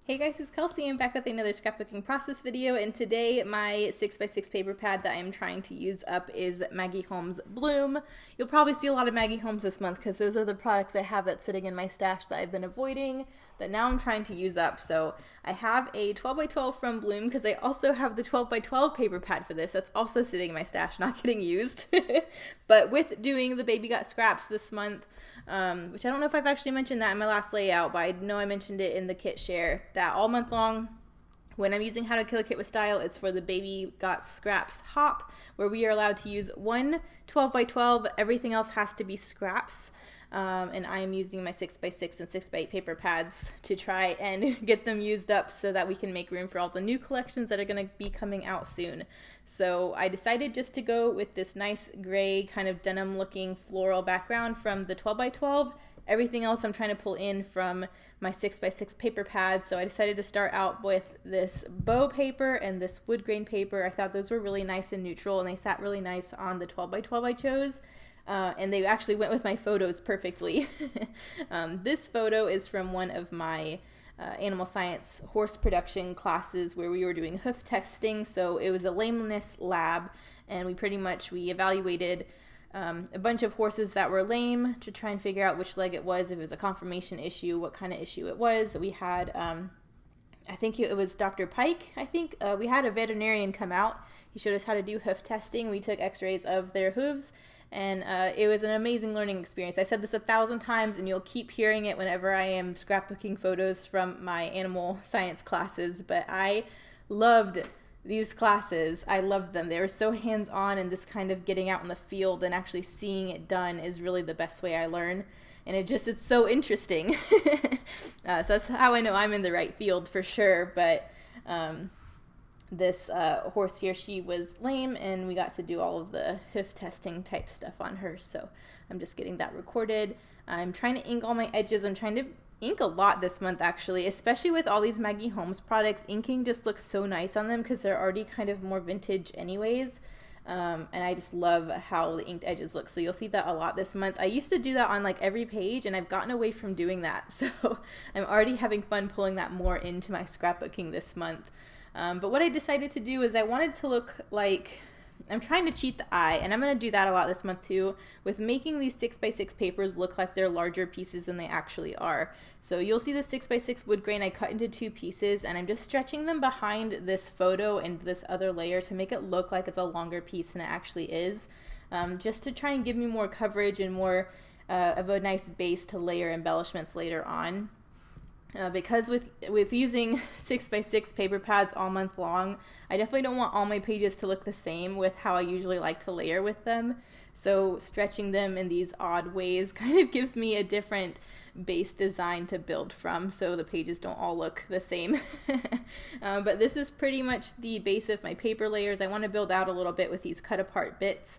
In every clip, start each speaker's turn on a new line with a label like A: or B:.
A: Hey guys, it's Kelsey. I'm back with another scrapbooking process video, and today my 6x6 paper pad that I'm trying to use up is Maggie Holmes Bloom. You'll probably see a lot of Maggie Holmes this month because those are the products I have that's sitting in my stash that I've been avoiding that now I'm trying to use up. So I have a 12x12 from Bloom because I also have the 12x12 paper pad for this that's also sitting in my stash, not getting used. But with doing the Baby Got Scraps this month, which I don't know if I've actually mentioned that in my last layout, but I know I mentioned it in the kit share, that all month long when I'm using How to Kill a Kit with Style, it's for the Baby Got Scraps hop, where we are allowed to use one 12x12, everything else has to be scraps. And I am using my 6x6 and 6x8 paper pads to try and get them used up so that we can make room for all the new collections that are going to be coming out soon. So I decided just to go with this nice gray kind of denim looking floral background from the 12x12. Everything else I'm trying to pull in from my 6x6 paper pad. So I decided to start out with this bow paper and this wood grain paper. I thought those were really nice and neutral, and they sat really nice on the 12x12 I chose. And they actually went with my photos perfectly. This photo is from one of my animal science horse production classes where we were doing hoof testing. So it was a lameness lab, and we evaluated a bunch of horses that were lame to try and figure out which leg it was, if it was a conformation issue, what kind of issue it was. We had, I think it was Dr. Pike, we had a veterinarian come out. He showed us how to do hoof testing. We took x-rays of their hooves, and it was an amazing learning experience. I've said this 1,000 times, and you'll keep hearing it whenever I am scrapbooking photos from my animal science classes, but I loved these classes. I loved them. They were so hands-on, and this kind of getting out in the field and actually seeing it done is really the best way I learn. And it's so interesting. So that's how I know I'm in the right field for sure. But this horse here, she was lame, and we got to do all of the hoof testing type stuff on her. So I'm just getting that recorded. I'm trying to ink all my edges. I'm trying to ink a lot this month, actually, especially with all these Maggie Holmes products. Inking just looks so nice on them because they're already kind of more vintage anyways. And I just love how the inked edges look. So you'll see that a lot this month. I used to do that on like every page, and I've gotten away from doing that. So I'm already having fun pulling that more into my scrapbooking this month. But what I decided to do is I wanted to look like, I'm trying to cheat the eye, and I'm going to do that a lot this month too, with making these 6x6 papers look like they're larger pieces than they actually are. So you'll see the 6x6 wood grain I cut into 2 pieces, and I'm just stretching them behind this photo and this other layer to make it look like it's a longer piece than it actually is, just to try and give me more coverage and more of a nice base to layer embellishments later on. Because with using 6x6 paper pads all month long, I definitely don't want all my pages to look the same with how I usually like to layer with them. So stretching them in these odd ways kind of gives me a different base design to build from, so the pages don't all look the same. But this is pretty much the base of my paper layers. I want to build out a little bit with these cut apart bits.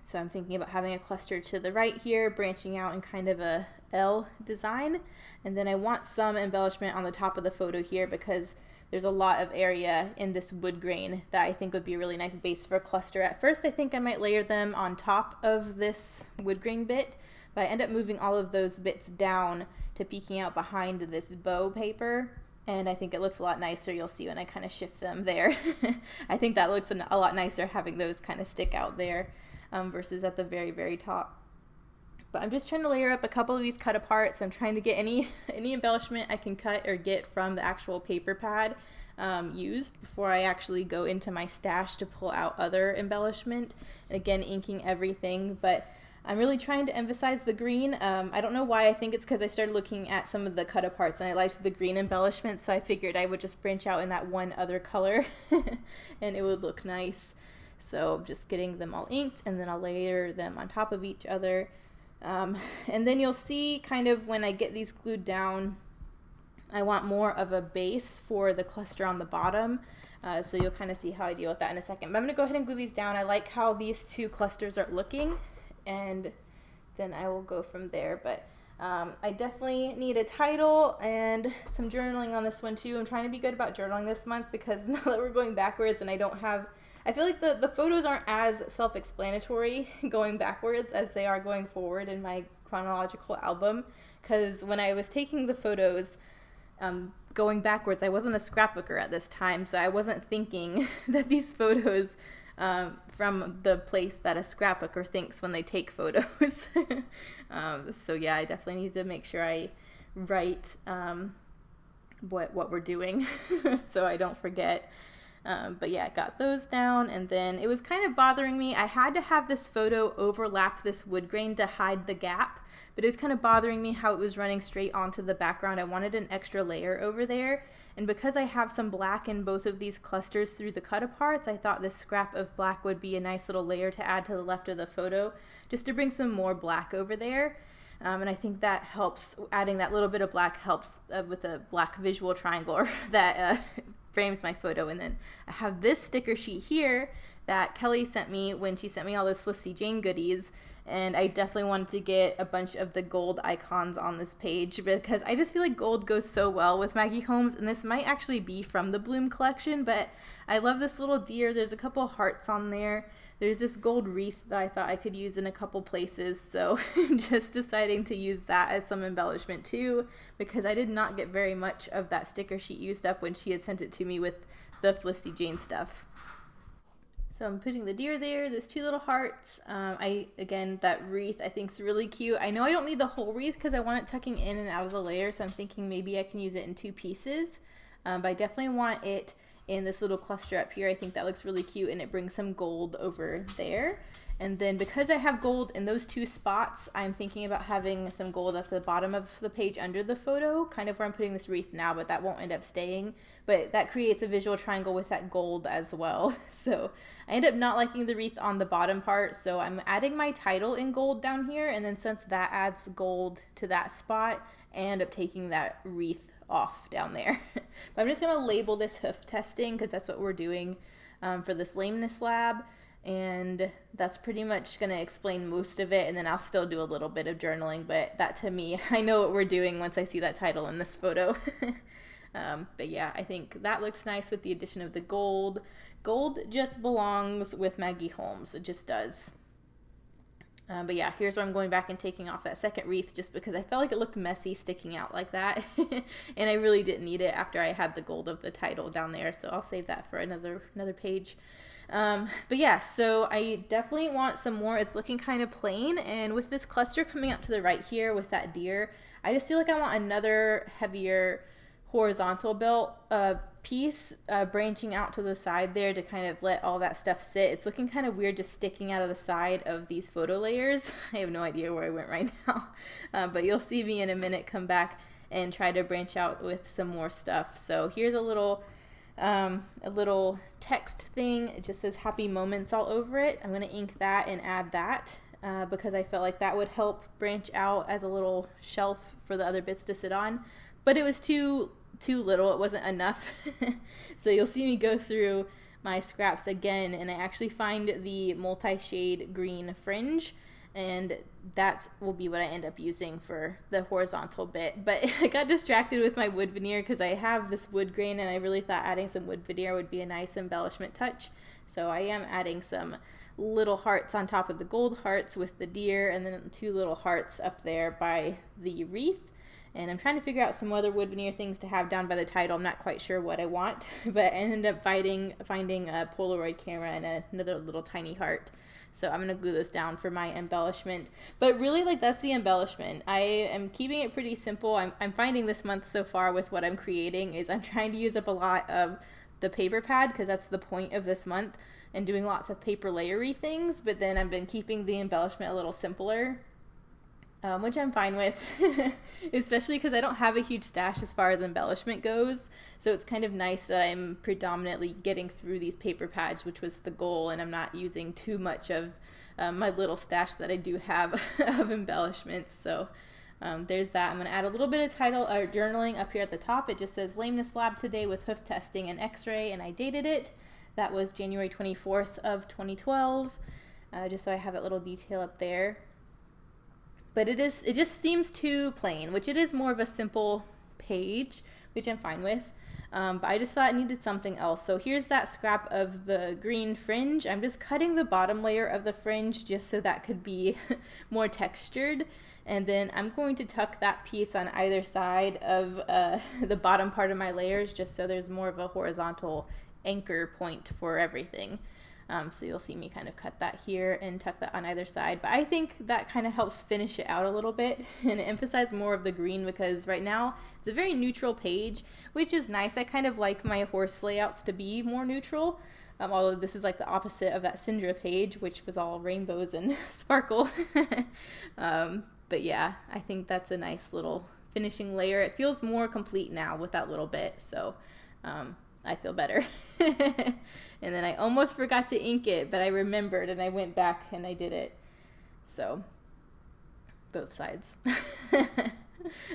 A: So I'm thinking about having a cluster to the right here, branching out in kind of a L design. And then I want some embellishment on the top of the photo here because there's a lot of area in this wood grain that I think would be a really nice base for a cluster. At first I think I might layer them on top of this wood grain bit, but I end up moving all of those bits down to peeking out behind this bow paper. And I think it looks a lot nicer. You'll see when I kind of shift them there. I think that looks a lot nicer having those kind of stick out there versus at the very, very top. But I'm just trying to layer up a couple of these cut aparts. I'm trying to get any embellishment I can cut or get from the actual paper pad used before I actually go into my stash to pull out other embellishment. And again, inking everything, but I'm really trying to emphasize the green. I don't know why. I think it's because I started looking at some of the cut aparts and I liked the green embellishment, so I figured I would just branch out in that one other color and it would look nice. So I'm just getting them all inked, and then I'll layer them on top of each other. And then you'll see kind of when I get these glued down, I want more of a base for the cluster on the bottom. So you'll kind of see how I deal with that in a second. But I'm going to go ahead and glue these down. I like how these 2 clusters are looking, and then I will go from there. But I definitely need a title and some journaling on this one too. I'm trying to be good about journaling this month because now that we're going backwards and I feel like the photos aren't as self-explanatory going backwards as they are going forward in my chronological album, because when I was taking the photos, going backwards, I wasn't a scrapbooker at this time, so I wasn't thinking that these photos from the place that a scrapbooker thinks when they take photos. So yeah, I definitely need to make sure I write what we're doing so I don't forget. But yeah, got those down, and then it was kind of bothering me. I had to have this photo overlap this wood grain to hide the gap, but it was kind of bothering me how it was running straight onto the background. I wanted an extra layer over there, and because I have some black in both of these clusters through the cut aparts, I thought this scrap of black would be a nice little layer to add to the left of the photo, just to bring some more black over there. And I think that helps, adding that little bit of black helps with a black visual triangle that frames my photo. And then I have this sticker sheet here that Kelly sent me when she sent me all those Felicity Jane goodies, and I definitely wanted to get a bunch of the gold icons on this page because I just feel like gold goes so well with Maggie Holmes, and this might actually be from the Bloom collection, but I love this little deer. There's a couple hearts on there. There's this gold wreath that I thought I could use in a couple places, so just deciding to use that as some embellishment too, because I did not get very much of that sticker sheet used up when she had sent it to me with the Felicity Jane stuff. So I'm putting the deer there. There's two little hearts. Again, that wreath I think is really cute. I know I don't need the whole wreath because I want it tucking in and out of the layer, so I'm thinking maybe I can use it in two pieces. But I definitely want it in this little cluster up here. I think that looks really cute, and it brings some gold over there. And then because I have gold in those two spots, I'm thinking about having some gold at the bottom of the page under the photo, kind of where I'm putting this wreath now, but that won't end up staying. But that creates a visual triangle with that gold as well. So I end up not liking the wreath on the bottom part, so I'm adding my title in gold down here, and then since that adds gold to that spot, I end up taking that wreath off down there. But I'm just going to label this hoof testing because that's what we're doing for this lameness lab. And that's pretty much going to explain most of it, and then I'll still do a little bit of journaling, but that to me, I know what we're doing once I see that title in this photo. But yeah, I think that looks nice with the addition of the gold. Gold just belongs with Maggie Holmes. It just does. But yeah, here's where I'm going back and taking off that second wreath just because I felt like it looked messy sticking out like that. And I really didn't need it after I had the gold of the title down there, so I'll save that for another page. But yeah, so I definitely want some more. It's looking kind of plain, and with this cluster coming up to the right here with that deer, I just feel like I want another heavier horizontal belt piece branching out to the side there to kind of let all that stuff sit. It's looking kind of weird just sticking out of the side of these photo layers. I have no idea where I went right now, but you'll see me in a minute come back and try to branch out with some more stuff. So here's a little text thing. It just says happy moments all over it. I'm going to ink that and add that because I felt like that would help branch out as a little shelf for the other bits to sit on, but it was too little. It wasn't enough. So you'll see me go through my scraps again, and I actually find the multi-shade green fringe, and that will be what I end up using for the horizontal bit. But I got distracted with my wood veneer because I have this wood grain, and I really thought adding some wood veneer would be a nice embellishment touch. So I am adding some little hearts on top of the gold hearts with the deer, and then two little hearts up there by the wreath. And I'm trying to figure out some other wood veneer things to have down by the title. I'm not quite sure what I want, but I ended up finding a Polaroid camera and another little tiny heart. So I'm going to glue those down for my embellishment. But really, like, that's the embellishment. I am keeping it pretty simple. I'm finding this month so far with what I'm creating is I'm trying to use up a lot of the paper pad because that's the point of this month, and doing lots of paper layery things. But then I've been keeping the embellishment a little simpler, which I'm fine with, especially because I don't have a huge stash as far as embellishment goes. So it's kind of nice that I'm predominantly getting through these paper pads, which was the goal, and I'm not using too much of my little stash that I do have of embellishments. So there's that. I'm going to add a little bit of title or journaling up here at the top. It just says lameness lab today with hoof testing and x-ray, and I dated it. That was January 24th of 2012, just so I have that little detail up there. But it just seems too plain, which it is more of a simple page, which I'm fine with. But I just thought it needed something else. So here's that scrap of the green fringe. I'm just cutting the bottom layer of the fringe just so that could be more textured. And then I'm going to tuck that piece on either side of the bottom part of my layers, just so there's more of a horizontal anchor point for everything. So you'll see me kind of cut that here and tuck that on either side. But I think that kind of helps finish it out a little bit and emphasize more of the green, because right now it's a very neutral page, which is nice. I kind of like my horse layouts to be more neutral. Although this is like the opposite of that Syndra page, which was all rainbows and sparkle. But yeah, I think that's a nice little finishing layer. It feels more complete now with that little bit, so I feel better. And then I almost forgot to ink it, but I remembered and I went back and I did it. So both sides.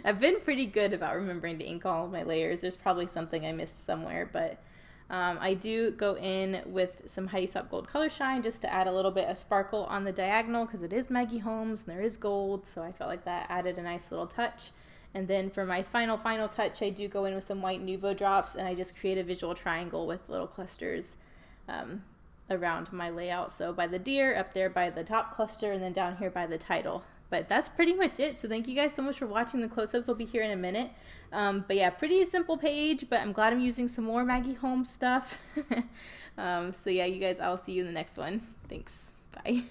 A: I've been pretty good about remembering to ink all of my layers. There's probably something I missed somewhere, but I do go in with some Heidi Swapp Gold Color Shine just to add a little bit of sparkle on the diagonal, because it is Maggie Holmes and there is gold, so I felt like that added a nice little touch. And then for my final touch, I do go in with some white Nuvo drops, and I just create a visual triangle with little clusters around my layout. So by the deer, up there by the top cluster, and then down here by the title. But that's pretty much it. So thank you guys so much for watching. The close-ups will be here in a minute. But yeah, pretty simple page, but I'm glad I'm using some more Maggie Holmes stuff. So yeah, you guys, I'll see you in the next one. Thanks. Bye.